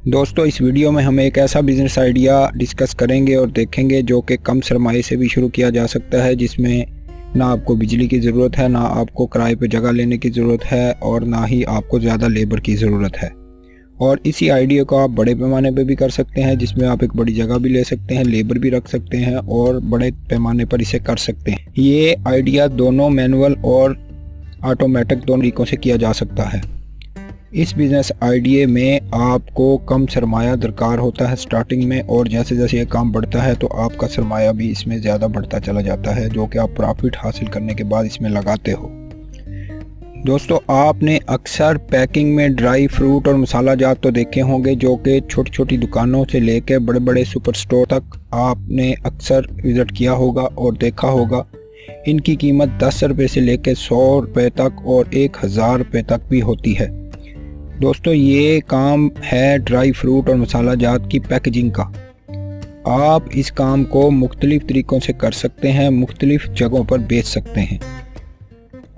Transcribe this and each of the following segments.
दोस्तों इस वीडियो में हम एक ऐसा बिज़नेस आइडिया डिस्कस करेंगे और देखेंगे जो कि कम सरमाए से भी शुरू किया जा सकता है, जिसमें ना आपको बिजली की ज़रूरत है, ना आपको किराए पे जगह लेने की ज़रूरत है और ना ही आपको ज़्यादा लेबर की ज़रूरत है। और इसी आइडिया को आप बड़े पैमाने पे भी कर सकते हैं, जिसमें आप एक बड़ी जगह भी ले सकते हैं, लेबर भी रख सकते हैं और बड़े पैमाने पर इसे कर सकते हैं। ये आइडिया दोनों मैनुअल और ऑटोमेटिक दोनों तरीक़ों से किया जा सकता है। इस बिज़नेस आइडिया में आपको कम सरमाया दरकार होता है स्टार्टिंग में, और जैसे जैसे ये काम बढ़ता है तो आपका सरमाया भी इसमें ज़्यादा बढ़ता चला जाता है, जो कि आप प्रॉफिट हासिल करने के बाद इसमें लगाते हो। दोस्तों आपने अक्सर पैकिंग में ड्राई फ्रूट और मसाला जात तो देखे होंगे, जो कि छोटी छोटी दुकानों से लेकर बड़े बड़े सुपर स्टोर तक आपने अक्सर विज़िट किया होगा और देखा होगा। इनकी कीमत 10 रुपये से लेकर 100 रुपये तक और 1000 रुपये तक भी होती है। दोस्तों ये काम है ड्राई फ्रूट और मसाला जात की पैकेजिंग का। आप इस काम को मुख्तलिफ तरीक़ों से कर सकते हैं, मुख्तलिफ जगहों पर बेच सकते हैं।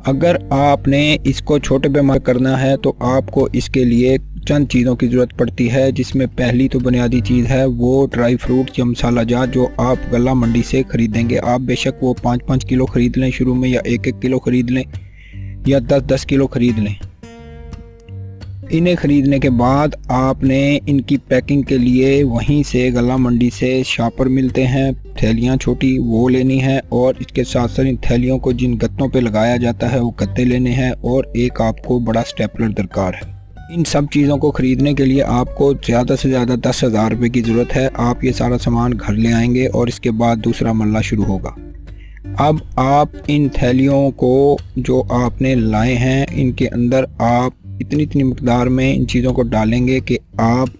अगर आपने इसको छोटे पैमाने करना है तो आपको इसके लिए चंद चीज़ों की ज़रूरत पड़ती है, जिसमें पहली तो बुनियादी चीज़ है वो ड्राई फ्रूट या मसाला जात जो आप गला मंडी से ख़रीदेंगे। आप बेशक वो 5-5 किलो ख़रीद लें शुरू में, या 1-1 किलो ख़रीद लें, या 10-10 किलो ख़रीद लें। इन्हें ख़रीदने के बाद आपने इनकी पैकिंग के लिए वहीं से गला मंडी से शापर मिलते हैं, थैलियाँ छोटी वो लेनी है, और इसके साथ साथ इन थैलियों को जिन गत्तों पे लगाया जाता है वो गत्ते लेने हैं, और एक आपको बड़ा स्टेपलर दरकार है। इन सब चीज़ों को ख़रीदने के लिए आपको ज़्यादा से ज़्यादा 10,000 रुपये की ज़रूरत है। आप ये सारा सामान घर ले आएंगे और इसके बाद दूसरा मरला शुरू होगा। अब आप इन थैलियों को जो आपने लाए हैं इनके अंदर आप इतनी मकदार में इन चीज़ों को डालेंगे कि आप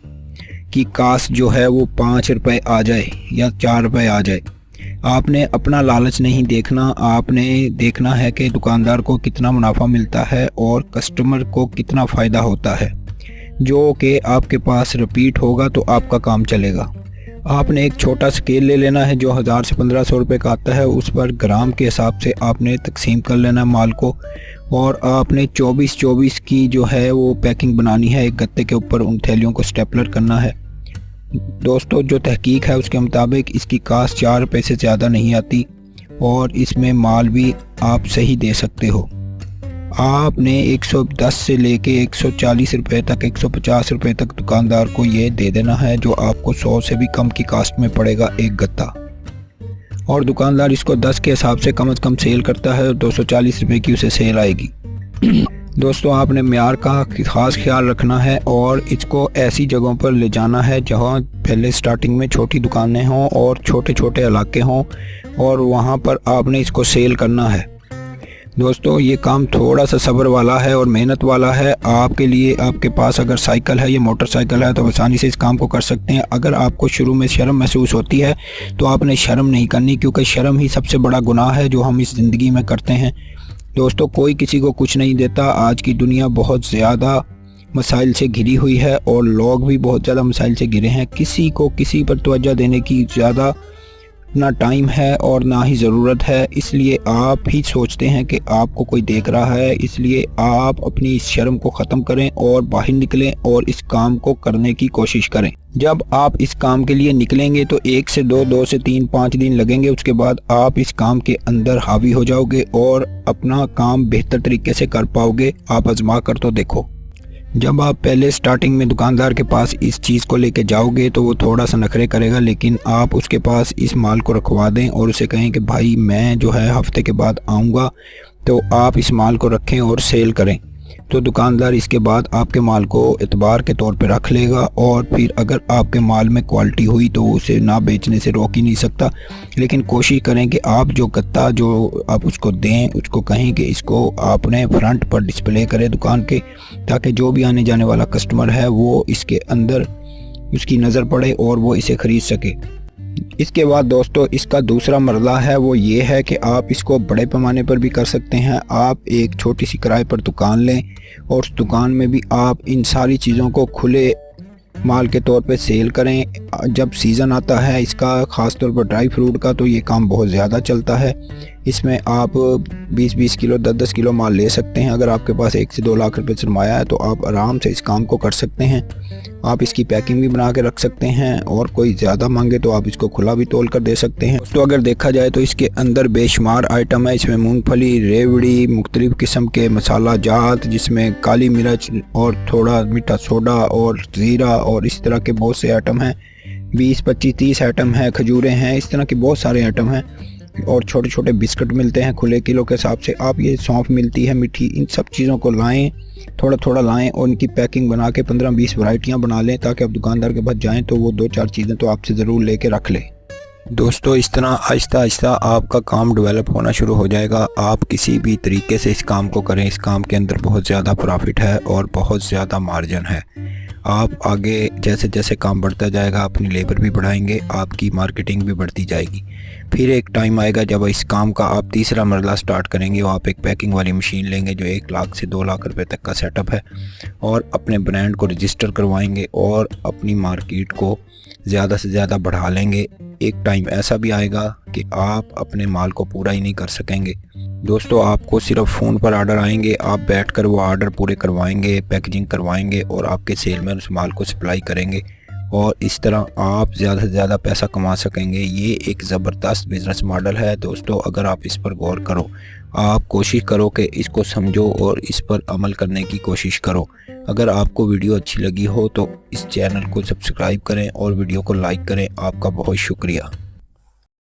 की कास्ट जो है वो 5 रुपये आ जाए या 4 रुपये आ जाए। आपने अपना लालच नहीं देखना, आपने देखना है कि दुकानदार को कितना मुनाफा मिलता है और कस्टमर को कितना फ़ायदा होता है, जो कि आपके पास रिपीट होगा तो आपका काम चलेगा। आपने एक छोटा स्केल ले लेना है जो 1000 से 1500 रुपये का आता है, उस पर ग्राम के हिसाब से आपने तकसीम कर लेना है माल को, और आपने 24-24 की जो है वो पैकिंग बनानी है। एक गत्ते के ऊपर उन थैलियों को स्टेपलर करना है। दोस्तों जो तहकीक है उसके मुताबिक इसकी कास्ट 4 रुपये से ज़्यादा नहीं आती, और इसमें माल भी आप सही दे सकते हो। आपने 110 से लेके 140 रुपये तक, 150 रुपये तक दुकानदार को ये दे देना है, जो आपको 100 से भी कम की कास्ट में पड़ेगा एक गत्ता। और दुकानदार इसको 10 के हिसाब से कम से कम सेल करता है और 240 रुपये की उसे सेल आएगी। दोस्तों आपने म्यार का ख़ास ख्याल रखना है और इसको ऐसी जगहों पर ले जाना है जहां पहले स्टार्टिंग में छोटी दुकानें हों और छोटे छोटे इलाके हों, और वहां पर आपने इसको सेल करना है। दोस्तों ये काम थोड़ा सा सब्र वाला है और मेहनत वाला है। आपके लिए आपके पास अगर साइकिल है या मोटरसाइकिल है तो आसानी से इस काम को कर सकते हैं। अगर आपको शुरू में शर्म महसूस होती है तो आपने शर्म नहीं करनी, क्योंकि शर्म ही सबसे बड़ा गुनाह है जो हम इस ज़िंदगी में करते हैं। दोस्तों कोई किसी को कुछ नहीं देता। आज की दुनिया बहुत ज़्यादा मसाइल से घिरी हुई है और लोग भी बहुत ज़्यादा मसाइल से घिरे हैं। किसी को किसी पर तवज्जो देने की ज़्यादा ना टाइम है और ना ही ज़रूरत है, इसलिए आप ही सोचते हैं कि आपको कोई देख रहा है। इसलिए आप अपनी इस शर्म को ख़त्म करें और बाहर निकलें और इस काम को करने की कोशिश करें। जब आप इस काम के लिए निकलेंगे तो 1 से 2, 2 से 3, 5 दिन लगेंगे। उसके बाद आप इस काम के अंदर हावी हो जाओगे और अपना काम बेहतर तरीके से कर पाओगे। आप आजमा कर तो देखो। जब आप पहले स्टार्टिंग में दुकानदार के पास इस चीज़ को लेके जाओगे तो वो थोड़ा सा नखरे करेगा, लेकिन आप उसके पास इस माल को रखवा दें और उसे कहें कि भाई मैं जो है हफ्ते के बाद आऊँगा, तो आप इस माल को रखें और सेल करें, तो दुकानदार इसके बाद आपके माल को एतबार के तौर पे रख लेगा। और फिर अगर आपके माल में क्वालिटी हुई तो उसे ना बेचने से रोक ही नहीं सकता। लेकिन कोशिश करें कि आप जो गत्ता जो आप उसको दें, उसको कहें कि इसको आपने फ्रंट पर डिस्प्ले करें दुकान के, ताकि जो भी आने जाने वाला कस्टमर है वो इसके अंदर उसकी नज़र पड़े और वो इसे ख़रीद सके। इसके बाद दोस्तों इसका दूसरा मरला है वो ये है कि आप इसको बड़े पैमाने पर भी कर सकते हैं। आप एक छोटी सी किराए पर दुकान लें और उस दुकान में भी आप इन सारी चीज़ों को खुले माल के तौर पे सेल करें। जब सीज़न आता है इसका, ख़ास तौर पर ड्राई फ्रूट का, तो ये काम बहुत ज़्यादा चलता है। इसमें आप 20-20 किलो 10-10 किलो माल ले सकते हैं। अगर आपके पास 1 से 2 लाख रुपए सरमाया है तो आप आराम से इस काम को कर सकते हैं। आप इसकी पैकिंग भी बना के रख सकते हैं और कोई ज़्यादा मांगे तो आप इसको खुला भी तोल कर दे सकते हैं। तो अगर देखा जाए तो इसके अंदर बेशुमार आइटम है। इसमें मूंगफली, रेवड़ी, मुख्तलिफ़ किस्म के मसाला जात, जिसमें काली मिर्च और थोड़ा मीठा सोडा और ज़ीरा और इस तरह के बहुत से आइटम हैं। 20, 25, 30 आइटम हैं। खजूरें हैं, इस तरह के बहुत सारे आइटम हैं। और छोटे छोटे बिस्किट मिलते हैं खुले किलो के हिसाब से। आप ये सौंफ मिलती है मीठी, इन सब चीज़ों को लाएं, थोड़ा थोड़ा लाएं और इनकी पैकिंग बना के 15-20 वैरायटियाँ बना लें, ताकि आप दुकानदार के पास जाएं तो वो 2-4 चीज़ें तो आपसे ज़रूर लेके रख लें। दोस्तों, इस तरह आहिस्ता आहिस्ता आपका काम डेवलप होना शुरू हो जाएगा। आप किसी भी तरीके से इस काम को करें, इस काम के अंदर बहुत ज़्यादा प्रॉफिट है और बहुत ज़्यादा मार्जिन है। आप आगे जैसे जैसे काम बढ़ता जाएगा अपनी लेबर भी बढ़ाएंगे, आपकी मार्केटिंग भी बढ़ती जाएगी। फिर एक टाइम आएगा जब इस काम का आप तीसरा मरला स्टार्ट करेंगे। आप एक पैकिंग वाली मशीन लेंगे जो 1 लाख से 2 लाख रुपए तक का सेटअप है और अपने ब्रांड को रजिस्टर करवाएंगे और अपनी मार्केट को ज़्यादा से ज़्यादा बढ़ा लेंगे। एक टाइम ऐसा भी आएगा कि आप अपने माल को पूरा ही नहीं कर सकेंगे। दोस्तों, आपको सिर्फ फ़ोन पर आर्डर आएंगे, आप बैठकर वो आर्डर पूरे करवाएंगे, पैकेजिंग करवाएंगे और आपके सेलमैन उस माल को सप्लाई करेंगे और इस तरह आप ज़्यादा से ज़्यादा पैसा कमा सकेंगे। ये एक ज़बरदस्त बिज़नेस मॉडल है दोस्तों। अगर आप इस पर गौर करो, आप कोशिश करो कि इसको समझो और इस पर अमल करने की कोशिश करो। अगर आपको वीडियो अच्छी लगी हो तो इस चैनल को सब्सक्राइब करें और वीडियो को लाइक करें। आपका बहुत शुक्रिया।